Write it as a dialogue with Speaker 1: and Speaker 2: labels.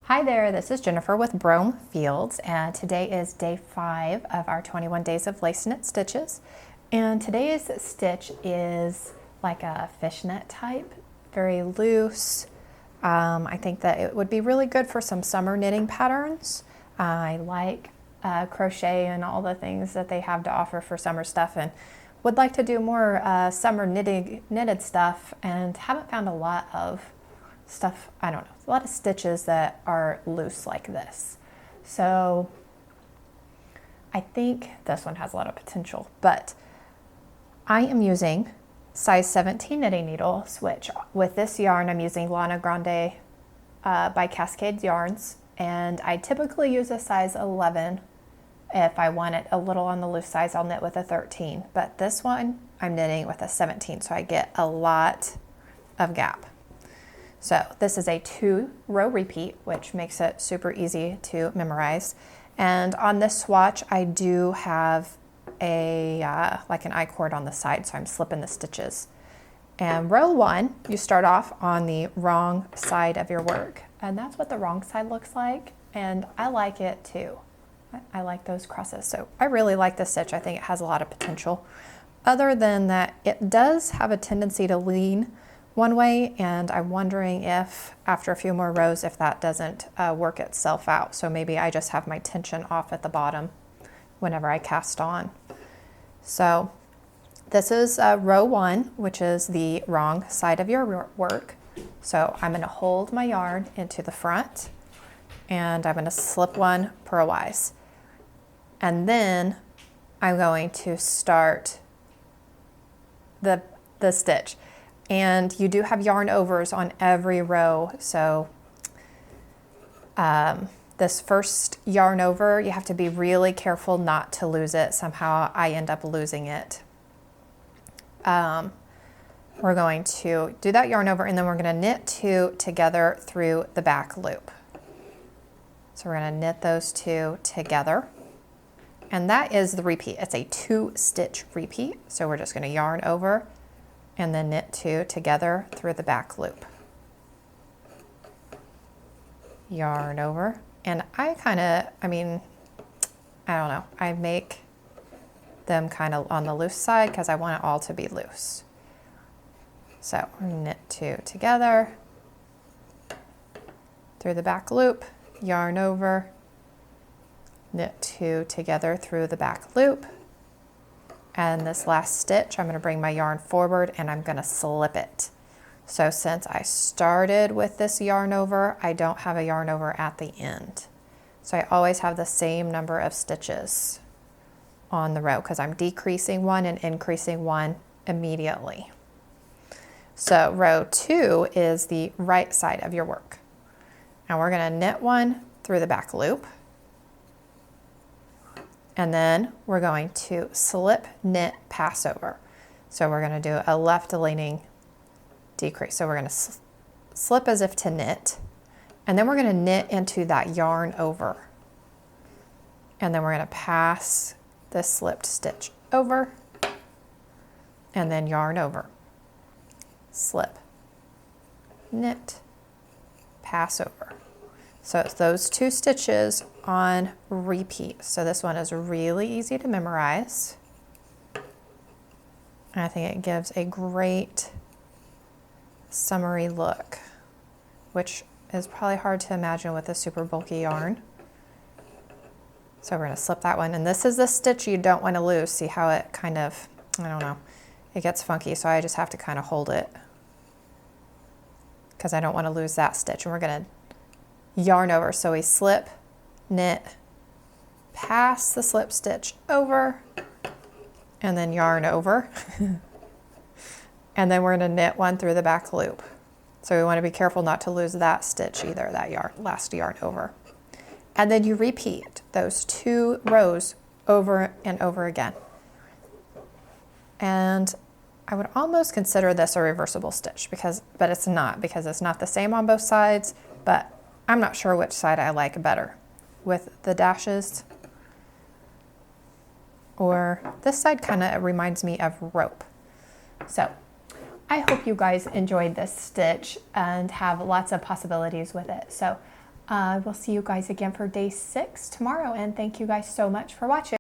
Speaker 1: Hi there, this is Jennifer with Brome Fields, and today is day 5 of our 21 days of lace knit stitches. And today's stitch is like a fishnet type, very loose. I think that it would be really good for some summer knitting patterns. I like crochet and all the things that they have to offer for summer stuff, and would like to do more summer knitted stuff, and haven't found a lot of stuff, I don't know, a lot of stitches that are loose like this. So I think this one has a lot of potential, but I am using size 17 knitting needles, which with this yarn I'm using Lana Grande by Cascade Yarns, and I typically use a size 11. If I want it a little on the loose size, I'll knit with a 13, but this one I'm knitting with a 17, so I get a lot of gap. So this is a 2-row repeat, which makes it super easy to memorize. And on this swatch, I do have a like an I-cord on the side, so I'm slipping the stitches. And row 1, you start off on the wrong side of your work, and that's what the wrong side looks like. And I like it too. I like those crosses, so I really like this stitch. I think it has a lot of potential. Other than that, it does have a tendency to lean one way, and I'm wondering if after a few more rows if that doesn't work itself out. So maybe I just have my tension off at the bottom whenever I cast on. So this is row 1, which is the wrong side of your work. So I'm going to hold my yarn into the front, and I'm going to slip one purlwise, and then I'm going to start the stitch. And you do have yarn overs on every row, so this first yarn over, you have to be really careful not to lose it. Somehow I end up losing it. We're going to do that yarn over, and then we're going to knit 2 together through the back loop. So we're going to knit those 2 together, and that is the repeat. It's a 2-stitch repeat, so we're just going to yarn over and then knit 2 together through the back loop. Yarn over, and I don't know, I make them kind of on the loose side because I want it all to be loose. So knit 2 together through the back loop, yarn over, knit 2 together through the back loop. And this last stitch, I'm going to bring my yarn forward and I'm going to slip it. So since I started with this yarn over, I don't have a yarn over at the end. So I always have the same number of stitches on the row because I'm decreasing 1 and increasing 1 immediately. So row 2 is the right side of your work. And we're going to knit 1 through the back loop. And then we're going to slip, knit, pass over. So we're going to do a left leaning decrease. So we're going to slip as if to knit, and then we're going to knit into that yarn over. And then we're going to pass the slipped stitch over, and then yarn over. Slip, knit, pass over. So it's those 2 stitches on repeat. So this one is really easy to memorize. And I think it gives a great summery look, which is probably hard to imagine with a super bulky yarn. So we're going to slip that one. And this is the stitch you don't want to lose. See how it kind of, I don't know, it gets funky. So I just have to kind of hold it because I don't want to lose that stitch. And we're going to yarn over. So we slip, knit, pass the slip stitch over, and then yarn over. And then we're going to knit 1 through the back loop. So we want to be careful not to lose that stitch either, that last yarn over. And then you repeat those 2 rows over and over again. And I would almost consider this a reversible stitch but it's not, because it's not the same on both sides, but I'm not sure which side I like better, with the dashes, or this side kind of reminds me of rope. So I hope you guys enjoyed this stitch and have lots of possibilities with it. So We'll see you guys again for day 6 tomorrow, and thank you guys so much for watching.